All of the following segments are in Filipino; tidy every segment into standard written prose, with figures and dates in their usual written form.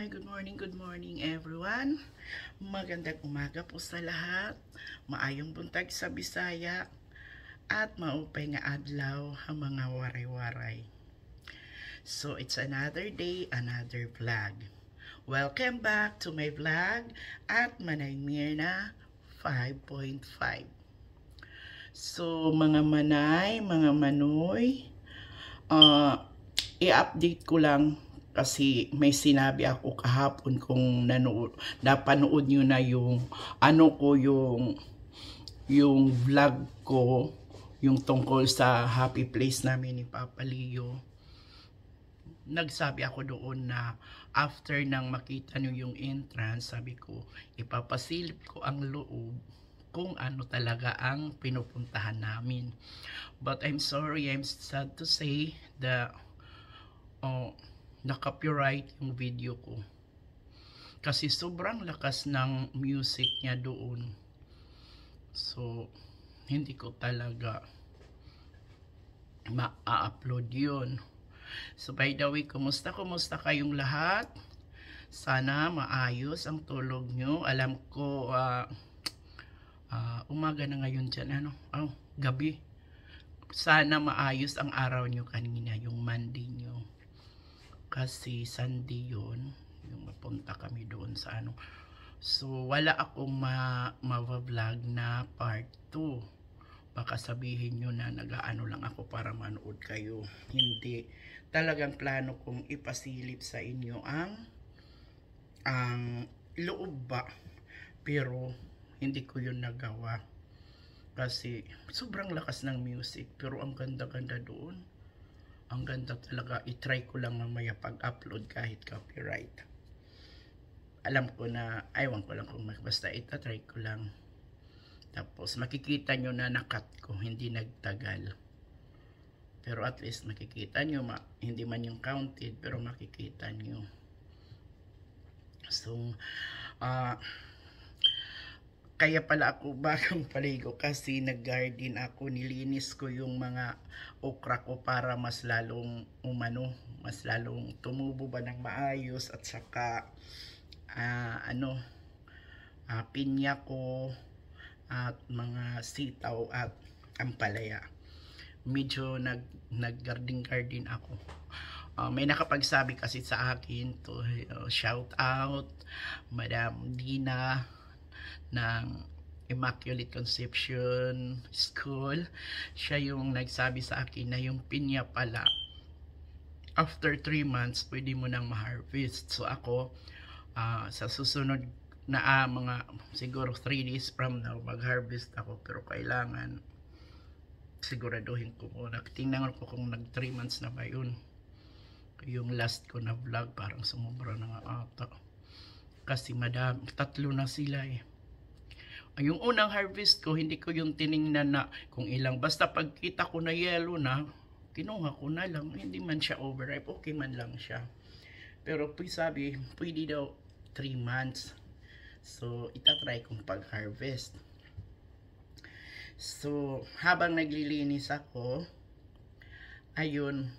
Good morning everyone. Magandang umaga po sa lahat. Maayong buntag sa Bisaya at maupay nga adlaw ang mga waray-waray. So it's another day, another vlog. Welcome back to my vlog at Manay Mirna 5.5. So mga manay, mga manoy, i-update ko lang kasi may sinabi ako kahapon kung napanood nyo na yung yung vlog ko, yung tungkol sa happy place namin ni Papa Leo. Nagsabi ako doon na after nang makita nyo yung entrance, sabi ko ipapasilip ko ang loob kung ano talaga ang pinupuntahan namin. But I'm sorry, I'm sad to say that na-copyright yung video ko kasi sobrang lakas ng music niya doon, so hindi ko talaga ma-upload yun. So by the way, kumusta kayong lahat? Sana maayos ang tulog nyo. Alam ko umaga na ngayon dyan, gabi. Sana maayos ang araw nyo kanina, yung Monday nyo. Kasi Sunday yun, yung mapunta kami doon sa So wala akong ma-vlog na part 2. Baka sabihin nyo na nag-aano lang ako para manood kayo. Hindi. Talagang plano kong ipasilip sa inyo ang loob ba. Pero hindi ko yun nagawa. Kasi sobrang lakas ng music. Pero ang ganda-ganda doon. Ang ganda talaga. I-try ko lang mamaya pag-upload kahit copyright. Alam ko na, aywan ko lang kung basta itatry ko lang. Tapos makikita nyo na nakat ko, hindi nagtagal. Pero at least makikita nyo, hindi man yung counted, pero makikita nyo. So, kaya pala ako bagong paligo kasi nag-garden ako, nilinis ko yung mga okra ko para mas lalong mas lalong tumubo ba ng maayos, at saka pinya ko at mga sitaw at ampalaya. Medyo nag-garden ako. May nakapagsabi kasi sa akin to shout out Madam Dina ng Immaculate Conception School. Siya yung nagsabi sa akin na yung pinya pala after 3 months pwede mo nang ma-harvest. So ako sa susunod na mga siguro 3 days from now mag-harvest ako, pero kailangan siguraduhin ko muna. Tingnan ko kung nag 3 months na ba yun. Yung last ko na vlog parang sumubra na nga ata kasi madami, 3 na sila Yung unang harvest ko, hindi ko yung tiningnan na kung ilang. Basta pagkita ko na yellow na, kinuha ko na lang. Hindi man siya overripe, okay man lang siya. Pero sabi, pwede daw 3 months. So, itatry kong pag-harvest. So, habang naglilinis ako, ayun,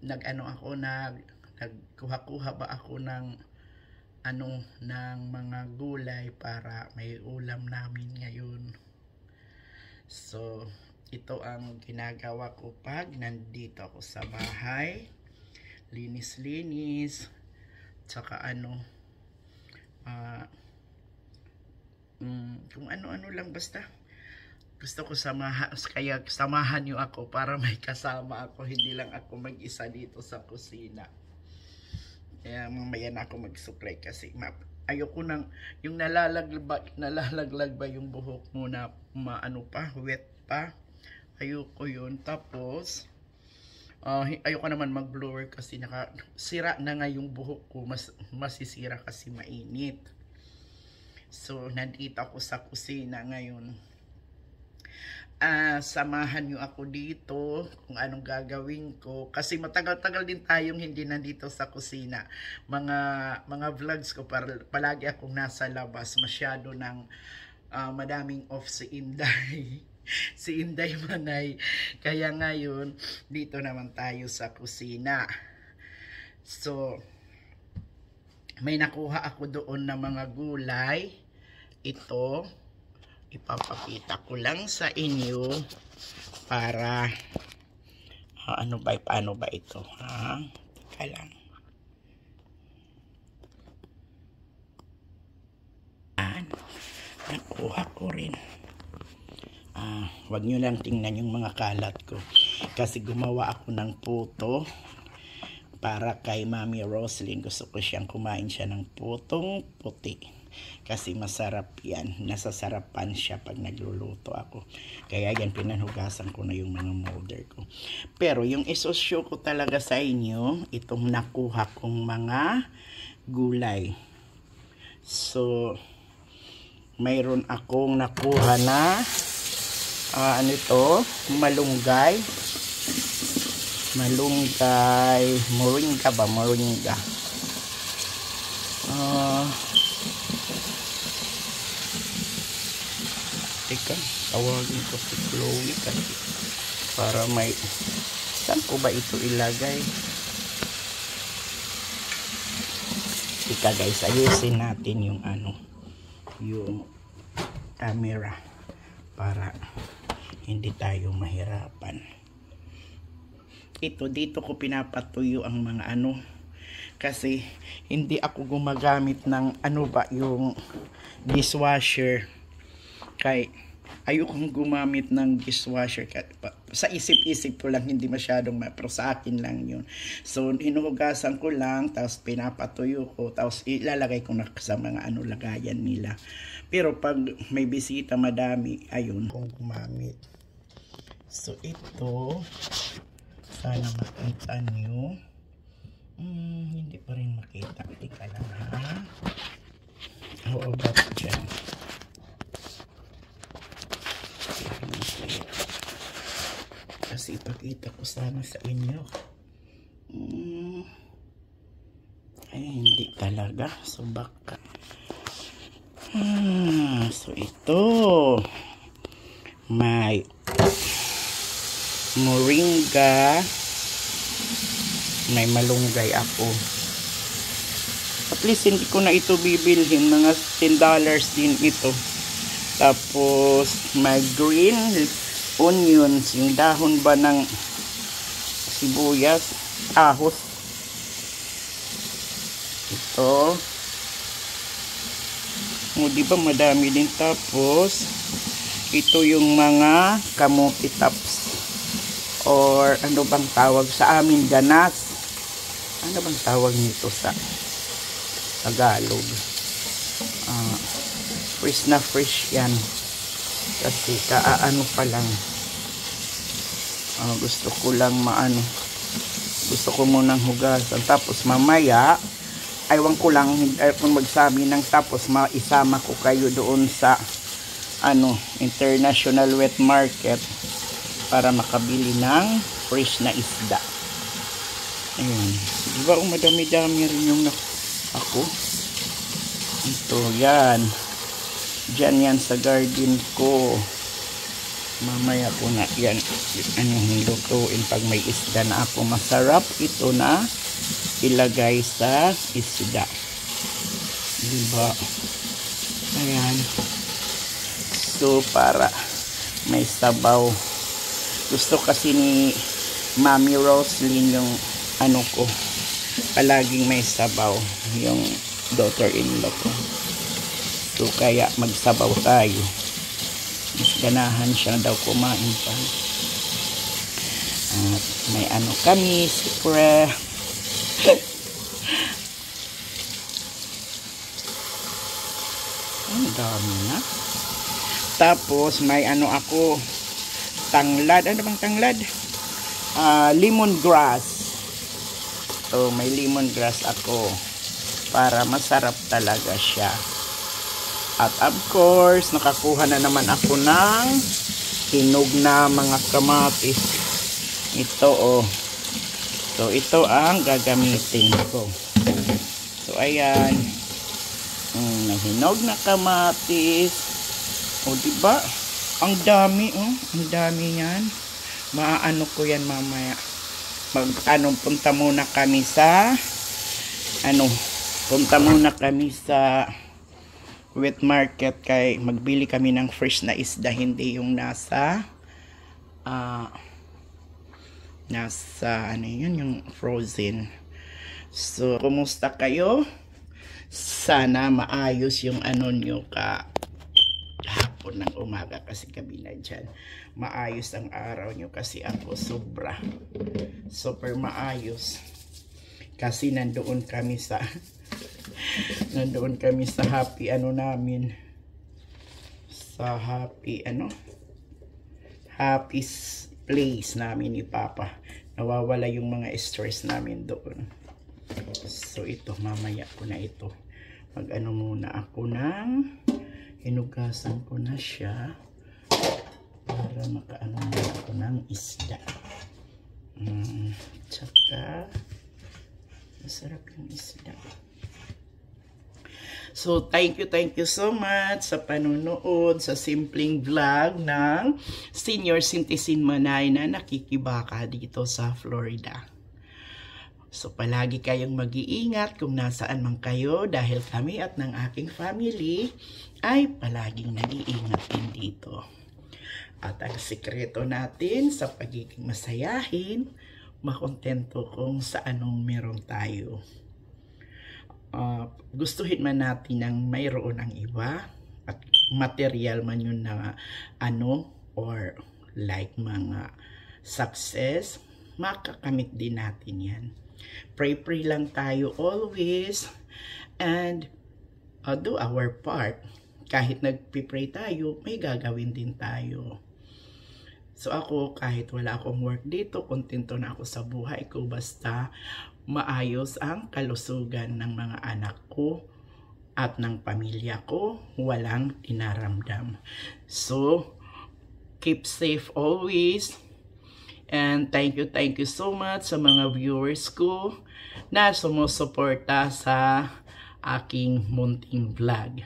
nagkuha-kuha ba ako ng mga gulay para may ulam namin ngayon. So, ito ang ginagawa ko pag nandito ako sa bahay. Linis-linis. Tsaka kung ano-ano lang basta. Gusto ko kaya samahan nyo ako para may kasama ako. Hindi lang ako mag-isa dito sa kusina. Kaya mamaya na ako mag-supply kasi ayoko nang yung nalalaglag ba yung buhok mo na wet pa. Ayoko yun. Tapos ayoko naman mag-blower kasi sira na nga yung buhok ko. Masisira kasi mainit. So nandito ako sa kusina ngayon. Samahan nyo ako dito kung anong gagawin ko kasi matagal-tagal din tayong hindi nandito sa kusina. Mga vlogs ko palagi akong nasa labas, masyado ng madaming off si Inday si Inday Manay, kaya ngayon dito naman tayo sa kusina. So may nakuha ako doon na mga gulay. Ito, ipapakita ko lang sa inyo para paano ba ito, ha? Teka lang. Nakuha ko rin. Wag nyo lang tingnan yung mga kalat ko. Kasi gumawa ako ng puto para kay Mami Roslyn. Gusto ko siyang kumain siya ng putong puti. Kasi masarap yan. Nasasarapan siya pag nagluluto ako. Kaya yan, pinanhugasan ko na yung mga molder ko. Pero yung isosyo ko talaga sa inyo, itong nakuha kong mga gulay. So, mayroon akong nakuha na malunggay, moringa ba, moringa. Teka, tawagin ko si Chloe kasi para may, saan ko ba ito ilagay? Teka guys, ayusin natin yung yung camera para hindi tayo mahirapan. Dito ko pinapatuyo ang mga kasi hindi ako gumagamit ng yung dishwasher. Kay ayokong gumamit ng dishwasher. Sa isip-isip ko lang, hindi masyadong pero sa akin lang yun. So hinuhugasan ko lang, tapos pinapatuyo ko, tapos ilalagay ko na sa mga lagayan nila. Pero pag may bisita madami, ayun kung gumamit. So ito, sana makita nyo. Hindi pa rin makita. Tika lang, ha. How about dyan? Kasi ipakita ko sana sa inyo. Ay, hindi talaga. So baka. So ito. May moringa. May malunggay ako. At least hindi ko na ito bibilhin. Mga $10 din ito. Tapos may green onions, yung dahon ba ng sibuyas, ahos. Ito. Diba madami din. Tapos ito yung mga kamuti tops, or ano bang tawag sa amin, ganas. Ano bang tawag nito sa Tagalog? Fresh na fresh yan. Kasi kaano pa lang. Gusto ko lang gusto ko munang hugasan. Tapos mamaya, aywan ko lang kung magsabi ng tapos maisama ko kayo doon sa International Wet Market para makabili ng fresh na isda. Ayun. Diba madami-dami rin yung ako. Ito, yan. Diyan yan sa garden ko. Mamaya ko na yan lutuin pag may isda na ako. Masarap ito na ilagay sa isda. Diba? Ayan. So, para may sabaw. Gusto kasi ni Mami Roslyn yung ko. Palaging may sabaw. Yung daughter-in-law ko. So, kaya magsabaw tayo. Mas ganahan siya daw kumain pa. At may kami, sipre. Ang dami na. Tapos, may ako, tanglad. Ano bang tanglad? Lemongrass. So, may lemongrass ako. Para masarap talaga siya. At of course, nakakuha na naman ako ng hinog na mga kamatis. Ito So ito ang gagamitin ko. So ayan. Hinog na kamatis. Diba? Ang dami Ang dami yan. Maano ko yan mamaya. Punta muna kami sa Punta muna kami sa wet market kay magbili kami ng fresh na isda, hindi yung nasa ano yun, yung frozen. So, kumusta kayo? Sana maayos yung ano nyo hapon ng umaga kasi gabi na dyan. Maayos ang araw nyo kasi ako super maayos. Kasi nandoon kami sa happy namin. Sa happy place namin ni Papa. Nawawala yung mga stress namin doon. So ito, mamaya ko na ito. Muna ako hinugasan ko na siya para makaano na ako ng isda. Tsaka masarap yung isda. So thank you so much sa panunood sa simpleng vlog ng Senior Citizen Manay na nakikibaka dito sa Florida. So palagi kayong mag-iingat kung nasaan man kayo dahil kami at ng aking family ay palaging nag-iingat din dito. At ang sikreto natin sa pagiging masayahin, makontento kung sa anong meron tayo. Gustuhin man natin ng mayroon ang iba at material man yun na or like mga success, makakamit din natin yan. Pray lang tayo always and do our part. Kahit nagpipray tayo, may gagawin din tayo. So ako, kahit wala akong work dito, kontento na ako sa buhay ko basta maayos ang kalusugan ng mga anak ko at ng pamilya ko, walang dinaramdam. So, keep safe always. And thank you so much sa mga viewers ko na sumusuporta sa aking munting vlog.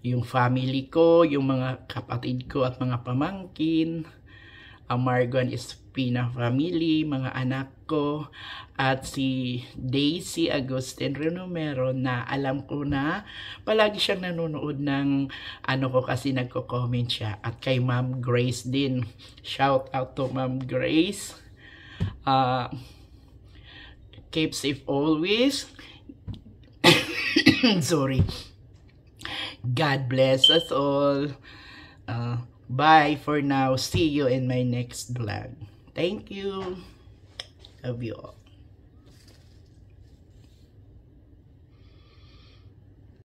Yung family ko, yung mga kapatid ko at mga pamangkin, Margo and Espina family, mga anak ko, at si Daisy Agustin Renomero na alam ko na palagi siyang nanonood ng ko kasi nagko-comment siya. At kay Ma'am Grace din. Shout out to Ma'am Grace. Keep safe always. Sorry. God bless us all. Bye for now. See you in my next vlog. Thank you. Love you all.